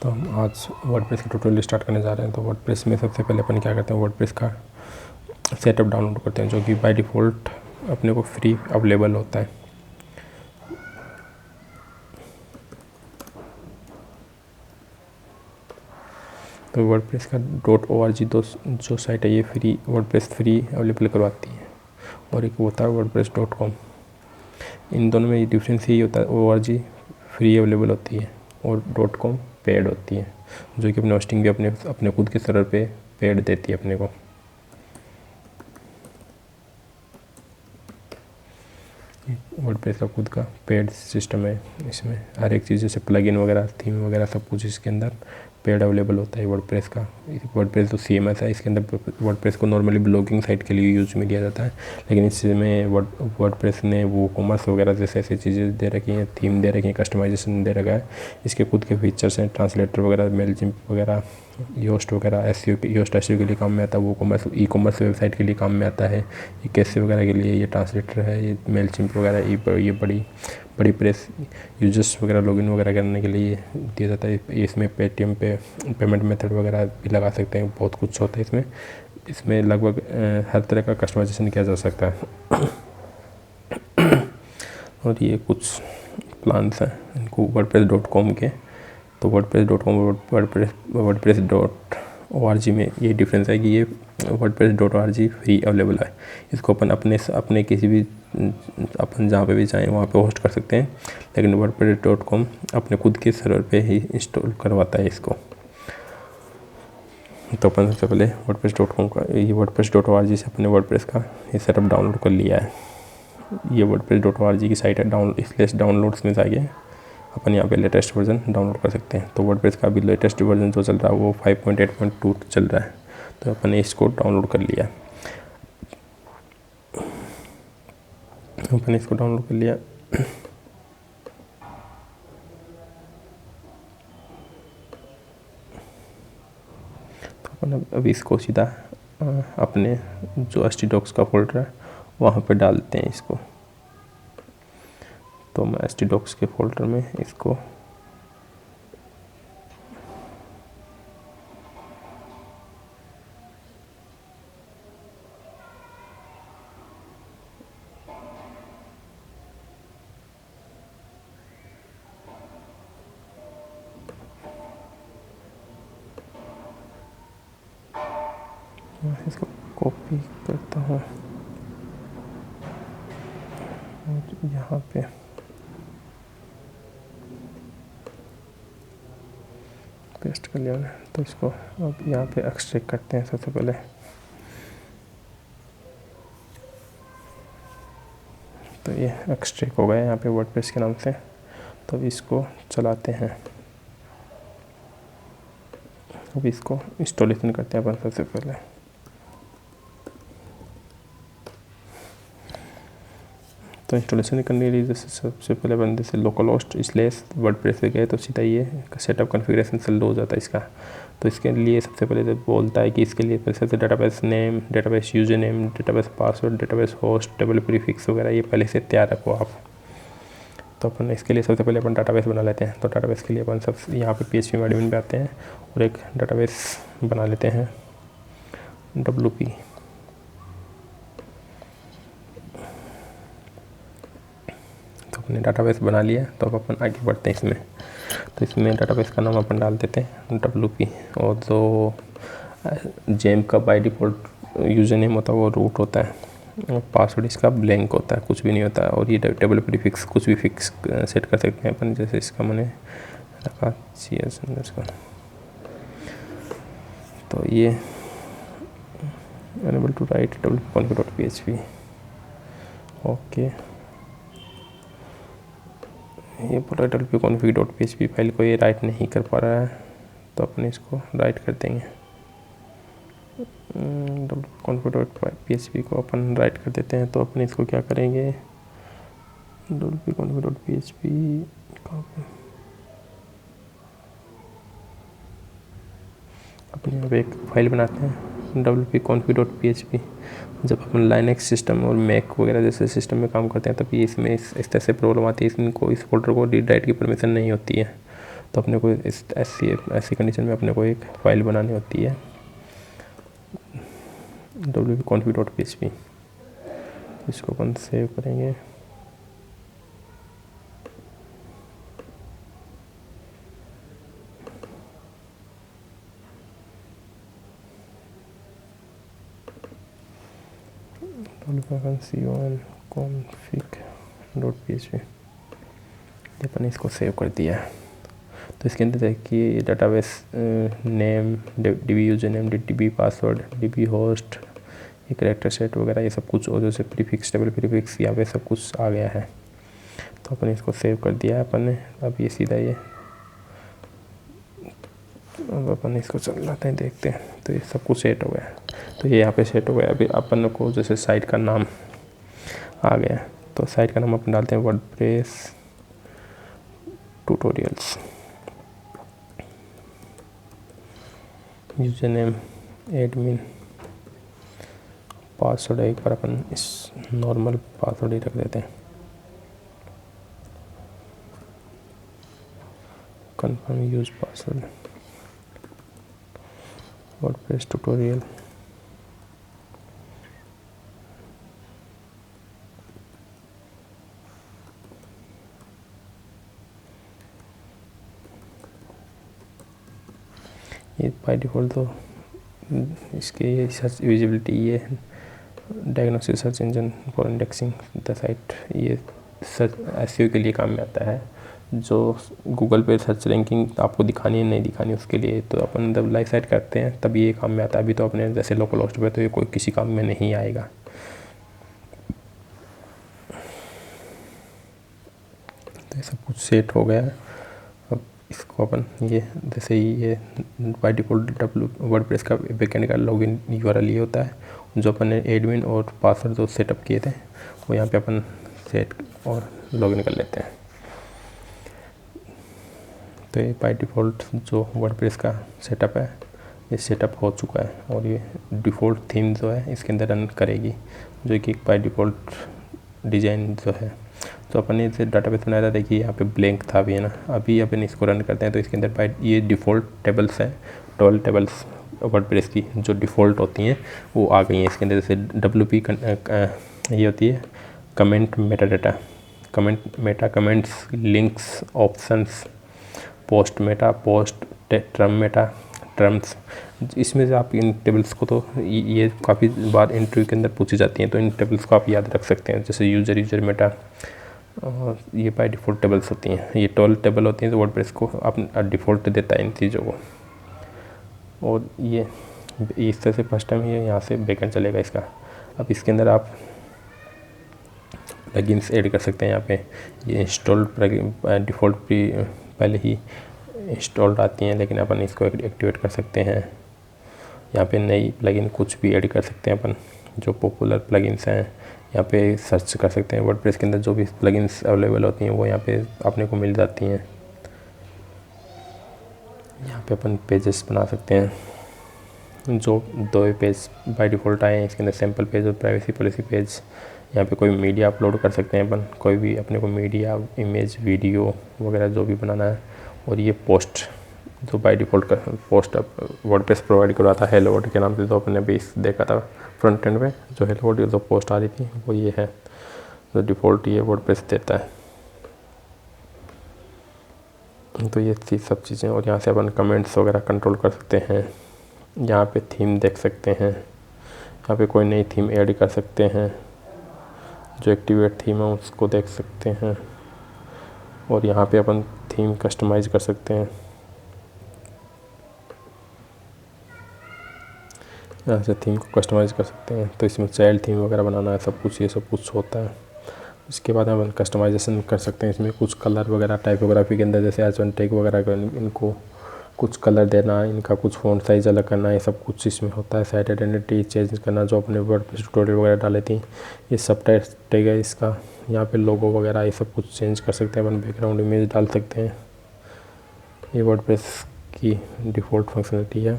तो हम आज वर्डप्रेस का ट्यूटोरियल स्टार्ट करने जा रहे हैं। तो वर्डप्रेस में सबसे पहले अपन क्या करते हैं, वर्डप्रेस का सेटअप डाउनलोड करते हैं, जो कि बाय डिफ़ॉल्ट अपने को फ्री अवेलेबल होता है। तो वर्डप्रेस का .org जो साइट है ये फ्री वर्डप्रेस फ्री अवेलेबल करवाती है, और एक होता है wordpress.com। इन दोनों में डिफरेंस यही होता है, org फ्री अवेलेबल होती है और .com पेड होती है, जो कि अपने होस्टिंग भी अपने खुद के सर्वर पे पेड देती है अपने को। वर्डप्रेस का खुद का पेड सिस्टम है, इसमें हर एक चीज़ जैसे प्लगइन वगैरह, थीम वगैरह सब कुछ इसके अंदर पेड अवेलेबल होता है वर्डप्रेस का। वर्डप्रेस तो CMS है, इसके अंदर वर्डप्रेस को नॉर्मली ब्लॉगिंग साइट के लिए यूज में लिया जाता है, लेकिन इसमें वर्डप्रेस ने वो कॉमर्स वगैरह जैसे ऐसी चीज़ें दे रखी हैं, थीम दे रखी हैं, कस्टमाइजेशन दे रखा है। इसके खुद के फीचर्स हैं, ट्रांसलेटर वगैरह, मेलचिम्प वगैरह, योस्ट वगैरह, योस्ट SEO के लिए काम में आता है, वो कॉमर्स ई-कॉमर्स वेबसाइट के लिए काम में आता है। ये कैसे वगैरह के लिए ये ट्रांसलेटर है, ये मेलचिम्प वगैरह, ये बड़ी प्रेस यूजर्स वगैरह लॉगिन वगैरह करने के लिए दिया जाता है। इसमें पेटीएम पे पेमेंट मेथड वगैरह भी लगा सकते हैं, बहुत कुछ होता है इसमें लगभग हर तरह का कस्टमाइजेशन किया जा सकता है। और ये कुछ प्लान्स हैं इनको wordpress.com के। तो wordpress.com wordpress.org में ये डिफरेंस है कि ये wordpress.org फ्री अवेलेबल है। इसको अपन अपने किसी भी अपन जहाँ पे भी चाहें वहाँ पे होस्ट कर सकते हैं, लेकिन wordpress.com अपने खुद के सर्वर पे ही इंस्टॉल करवाता है इसको। तो अपन सबसे पहले wordpress.com का ये wordpress.org से अपने वर्डप्रेस का ये सेटअप डाउनलोड कर लिया है। ये wordpress.org की साइट है, डाउनलोड्स में जाइए, अपन यहाँ पे लेटेस्ट वर्जन डाउनलोड कर सकते हैं। तो वर्डप्रेस का अभी लेटेस्ट वर्जन जो चल रहा है वो 5.8.2 चल रहा है, तो अपन ने इसको डाउनलोड कर लिया। अपन इसको डाउनलोड कर लिया। तो अपन अभी इसको सीधा अपने जो htdocs का फोल्डर है वहाँ पे डालते हैं इसको। तो मैं htdocs के फोल्डर में इसको कॉपी करता हूँ और यहाँ पे पेस्ट कर लिया। तो इसको अब यहाँ पे एक्सट्रैक्ट करते हैं सबसे पहले। तो ये एक्सट्रैक्ट हो गया यहाँ पे वर्डप्रेस के नाम से। तो अब इसको चलाते हैं, अब इसको इंस्टॉलेशन करते हैं अपन सबसे पहले। तो इंस्टॉलेशन करने के लिए जैसे सबसे पहले अपन जैसे localhost/wordpress पे गए तो सीधा ये सेटअप कॉन्फ़िगरेशन से लो हो जाता है इसका। तो इसके लिए सबसे पहले तो बोलता है कि इसके लिए पहले से database name, database user name, database password, database host, table prefix वगैरह ये पहले से तैयार रखो आप। तो अपन इसके लिए सबसे पहले अपन डाटाबेस बना लेते हैं। तो डाटाबेस के लिए अपन सब यहाँ पे PHP में एडमिन पे आते हैं और एक डाटाबेस बना लेते हैं WP। तो अपने डाटाबेस बना लिया, तो अब अपन आगे बढ़ते हैं इसमें। तो इसमें डाटाबेस का नाम अपन डाल देते हैं WP, और जो जेम का बाय डिफ़ॉल्ट यूज़र नेम होता है वो रूट होता है, और पासवर्ड इसका ब्लैंक होता है, कुछ भी नहीं होता है। और ये टेबल प्रीफिक्स कुछ भी फिक्स सेट कर सकते हैं अपन, जैसे इसका मैंने रखा CS_। तो ये unable to right wp-config.php। Okay, ये बोला wp-config.php फाइल को ये राइट नहीं कर पा रहा है, तो अपन इसको राइट कर देंगे। wp-config.php को अपन राइट कर देते हैं। तो अपन इसको क्या करेंगे, wp-config.php अपन यहाँ पे एक फाइल बनाते हैं wp-config.php। जब अपन लाइनक्स सिस्टम और मैक वगैरह जैसे सिस्टम में काम करते हैं तब ये इसमें इस तरह से प्रॉब्लम आती है, इनको इस फोल्डर को रीड राइट की परमिशन नहीं होती है। तो अपने को इस ऐसी कंडीशन में अपने को एक फ़ाइल बनानी होती है wp-config.php। इसको अपन सेव करेंगे। config.php अपन इसको सेव कर दिया है। तो इसके अंदर देखिए database name, dB user name, dB password, dB host, ये कैरेक्टर सेट वगैरह ये सब कुछ, और जैसे प्रीफिक्स, टेबल प्रीफिक्स, यहाँ पे सब कुछ आ गया है। तो अपन इसको सेव कर दिया है अपन ने। अब ये सीधा ये अब अपन इसको चलाते हैं, देखते हैं। तो ये सब कुछ सेट हो गया है। तो ये यहाँ पे सेट हो गया। अभी अपन को जैसे साइट का नाम आ गया, तो साइट का नाम अपन डालते हैं WordPress tutorials. User name admin, password एक बार अपन इस नॉर्मल पासवर्ड ही रख देते हैं। Confirm use password WordPress tutorial. ये बाय डिफ़ॉल्ट तो इसके ये सर्च विजिबिलिटी, ये diagnostic search engine for indexing the site, ये सर्च एसईओ के लिए काम में आता है। जो गूगल पे सर्च रैंकिंग आपको दिखानी है नहीं दिखानी उसके लिए, तो अपन जब लाइव साइट करते हैं तब ये काम में आता है। अभी तो अपने जैसे लोकल होस्ट पे तो ये कोई किसी काम में नहीं आएगा। तो ये सब कुछ सेट हो गया है। अब इसको अपन ये जैसे ही ये बाय डिफ़ॉल्ट वर्डप्रेस का बैकएंड का लॉगिन यूआरएल ये होता है, जो अपन ने एडमिन और पासवर्ड जो सेटअप किए थे वो यहाँ पे अपन सेट और लॉगिन कर लेते हैं। तो ये बाय डिफ़ॉल्ट जो वर्डप्रेस का सेटअप है ये सेटअप हो चुका है, और ये डिफ़ॉल्ट थीम जो है इसके अंदर रन करेगी, जो कि बाय डिफ़ॉल्ट डिज़ाइन जो है। तो अपन ने इसे डाटाबेस बनाया था, देखिए यहाँ पे ब्लैंक था अभी, है ना। अभी अपन इसको रन करते हैं तो इसके अंदर बाय ये डिफ़ॉल्ट टेबल्स है, 12 टेबल्स वर्डप्रेस की जो डिफ़ॉल्ट होती हैं वो आ गई हैं इसके अंदर। जैसे WP ये होती है comment meta data, comment meta, comments, links, options, post meta, post, term meta, terms. इसमें से आप इन टेबल्स को तो ये काफ़ी बार इंटरव्यू के अंदर पूछी जाती हैं, तो इन टेबल्स को आप याद रख सकते हैं। जैसे यूजर मेटा, ये बाय डिफ़ॉल्ट टेबल्स होती हैं, ये 12 टेबल होती हैं। तो वर्डप्रेस को आप डिफ़ॉल्ट देता है इन चीज़ों को। और ये इस तरह से फर्स्ट टाइम ये यहाँ से बैकएंड चलेगा इसका। अब इसके अंदर आप प्लगइन्स ऐड कर सकते हैं। यहाँ पे ये इंस्टॉल्ड डिफ़ॉल्ट पहले ही इंस्टॉल्ड आती हैं, लेकिन अपन इसको एक्टिवेट कर सकते हैं। यहाँ पे नई प्लगइन कुछ भी ऐड कर सकते हैं अपन, जो पॉपुलर प्लगइन्स हैं यहाँ पे सर्च कर सकते हैं। वर्डप्रेस के अंदर जो भी प्लगइन्स अवेलेबल होती हैं वो यहाँ पे अपने को मिल जाती हैं। यहाँ पे अपन पेजेस बना सकते हैं, जो 2 पेज बाय डिफ़ॉल्ट आए हैं इसके अंदर, सैम्पल पेज और प्राइवेसी पॉलिसी पेज। यहाँ पे कोई मीडिया अपलोड कर सकते हैं अपन, कोई भी अपने को मीडिया, इमेज, वीडियो वगैरह जो भी बनाना है। और ये पोस्ट जो बाय डिफ़ॉल्ट का पोस्ट वर्डप्रेस प्रोवाइड करवाता है हेलो वर्ड के नाम से, जो अपने भी देखा था फ्रंट एंड में, जो हेलो वर्ड जो पोस्ट आ रही थी वो ये है, जो डिफ़ॉल्ट ये वर्डप्रेस देता है। तो ये थी सब चीज़ें। और यहाँ से अपन कमेंट्स वगैरह कंट्रोल कर सकते हैं। यहाँ पे थीम देख सकते हैं, यहाँ पे कोई नई थीम ऐड कर सकते हैं, जो एक्टिवेट थीम है उसको देख सकते हैं। और यहाँ पे अपन थीम कस्टमाइज़ कर सकते हैं। यहाँ से थीम को कस्टमाइज़ कर सकते हैं। तो इसमें चाइल्ड थीम वगैरह बनाना है, सब कुछ ये सब कुछ होता है। इसके बाद हम कस्टमाइजेशन कर सकते हैं। इसमें कुछ कलर वगैरह टाइपोग्राफी के अंदर जैसे H1 टैग वगैरह इनको कुछ कलर देना, इनका कुछ फ़ॉन्ट साइज़ अलग करना, ये सब कुछ इसमें होता है। साइट आइडेंटिटी चेंज करना, जो अपने वर्डप्रेस ट्यूटोरियल वगैरह डाले थी, ये सब टैग है इसका। यहाँ पे लोगो वगैरह ये सब कुछ चेंज कर सकते हैं अपन, बैकग्राउंड इमेज डाल सकते हैं। ये वर्डप्रेस की डिफ़ॉल्ट फंक्शनलिटी है।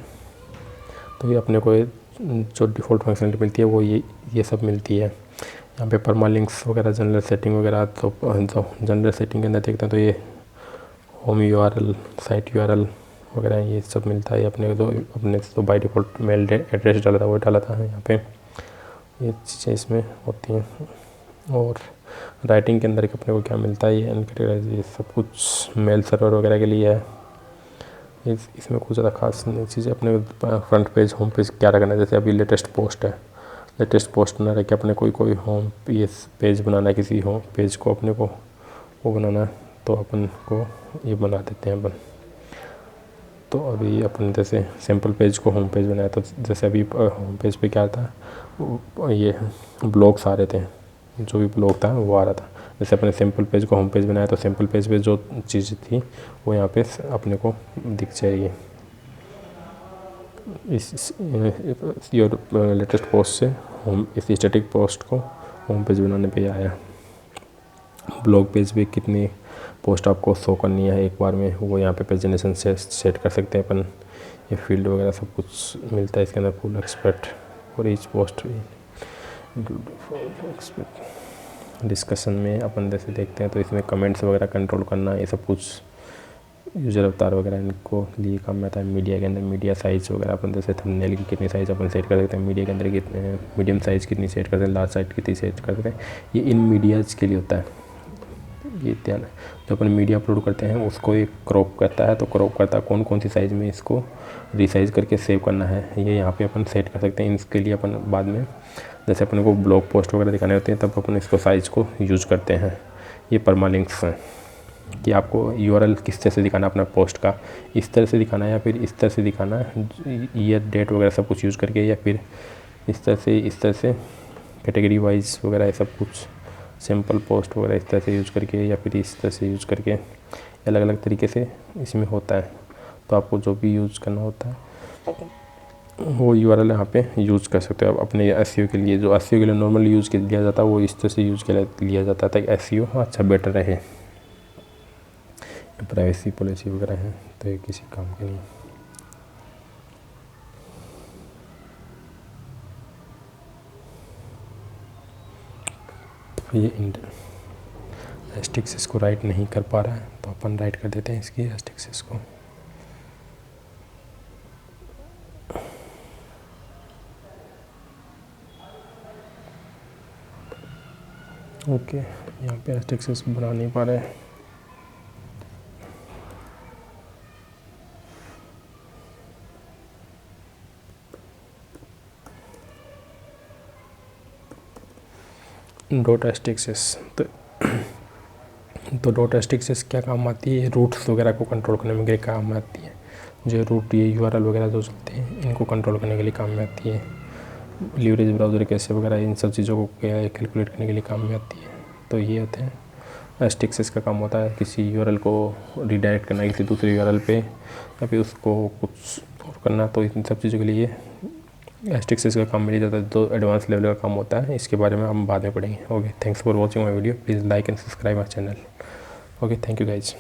तो ये अपने को जो डिफ़ॉल्ट फंक्शनलिटी मिलती है वो ये सब मिलती है। यहाँ पे परमालिंक्स वगैरह, जनरल सेटिंग वगैरह, तो जो जनरल सेटिंग के अंदर देखते हैं तो ये होम यूआरएल, साइट यूआरएल वगैरह ये सब मिलता है अपने को। तो अपने तो बाय डिफ़ॉल्ट मेल एड्रेस डाला था वो डाला था यहाँ पे, ये चीज़ें इसमें होती हैं। और राइटिंग के अंदर अपने को क्या मिलता है, ये सब कुछ मेल सर्वर वगैरह के लिए है। इसमें कुछ ज़्यादा खास चीज़ें अपने फ्रंट पेज होम पेज क्या रखना है। जैसे अभी लेटेस्ट पोस्ट है, लेटेस्ट पोस्ट ना रखे अपने कोई होम पेज बनाना है, किसी होम पेज को अपने को वो बनाना है तो अपन को ये बना देते हैं अपन। तो अभी अपन जैसे सिंपल पेज को होम पेज बनाया, तो जैसे अभी होम पेज पे क्या था, ये ब्लॉग्स आ रहे थे, जो भी ब्लॉग था वो आ रहा था। जैसे अपने सिंपल पेज को होम पेज बनाया तो सिंपल पेज पे जो चीज़ थी वो यहाँ पे अपने को दिख जाएगी। इस योर लेटेस्ट पोस्ट से होम इस स्टैटिक पोस्ट को होम पेज बनाने पे आया। ब्लॉग पेज पे कितनी पोस्ट आपको शो करनी है एक बार में, वो यहाँ पे प्रेजेंटेशन से सेट कर सकते हैं अपन। ये फील्ड वगैरह सब कुछ मिलता है इसके अंदर, फुल एक्सपर्ट और ईच पोस्ट डिस्कशन में अपन जैसे देखते हैं। तो इसमें कमेंट्स वगैरह कंट्रोल करना, ये सब कुछ यूजर अवतार वगैरह इनको लिए काम में आता है। मीडिया के अंदर मीडिया साइज़ वगैरह अपन जैसे थंबनेल की कितनी साइज़ अपन सेट कर सकते हैं, मीडिया के अंदर कितने मीडियम साइज़ कितनी सेट कर सकते हैं, लार्ज साइज कितनी सेट कर सकते हैं। ये इन मीडियाज़ के लिए होता है, ये ध्यान है। जो अपन मीडिया अपलोड करते हैं उसको एक क्रॉप करता है, तो क्रॉप करता है कौन सी साइज़ में इसको रिसाइज करके सेव करना है, ये यहाँ पे अपन सेट कर सकते हैं। इसके लिए अपन बाद में जैसे अपन को ब्लॉग पोस्ट वगैरह दिखाने होते हैं तब अपन इसको साइज़ को यूज करते हैं। ये परमालिंक्स हैं कि आपको यूआरएल किस तरह से दिखाना अपना पोस्ट का, इस तरह से दिखाना है या फिर इस तरह से दिखाना है, ईयर डेट वगैरह सब कुछ यूज़ करके, या फिर इस तरह से कैटेगरी वाइज वगैरह सब कुछ सिंपल पोस्ट वगैरह इस तरह से यूज़ करके, या फिर इस तरह से यूज़ करके, अलग अलग तरीके से इसमें होता है। तो आपको जो भी यूज़ करना होता है वो यूआरएल यहाँ पे यूज़ कर सकते हो आप अपने एसईओ के लिए। जो एसईओ के लिए नॉर्मल यूज़ के लिया जाता है वो इस तरह से यूज़ के लिया जाता है ताकि एसईओ अच्छा बेटर रहे। प्राइवेसी पॉलिसी वगैरह है तो ये किसी काम के नहीं। ये एस्टिक्सिस को राइट नहीं कर पा रहा है तो अपन राइट कर देते हैं इसकी एस्टिक्सिस को। ओके, यहाँ पे एस्टिक्सिस बना नहीं पा रहे हैं। डॉट एस्टिक्सिस तो डॉट एस्टिक्सिस क्या काम आती है, रूट्स वगैरह को कंट्रोल करने के काम में आती है। जो रूट ये यूआरएल वगैरह जो चलते हैं इनको कंट्रोल करने के लिए काम में आती है। लीवरेज ब्राउज़र कैसे वगैरह इन सब चीज़ों को कैलकुलेट करने के लिए काम में आती है। तो ये होते हैं एस्टिक्सिस का काम होता है किसी यूआरएल को रिडायरेक्ट करना किसी दूसरे यूआरएल पे, या फिर उसको कुछ और करना। तो इन सब चीज़ों के लिए एस्टिक्सिस का काम मिल जाता है, तो एडवांस लेवल का काम होता है। इसके बारे में हम बाद में पढ़ेंगे। Okay, thanks for watching my video, please like and subscribe my channel. Okay, thank you guys.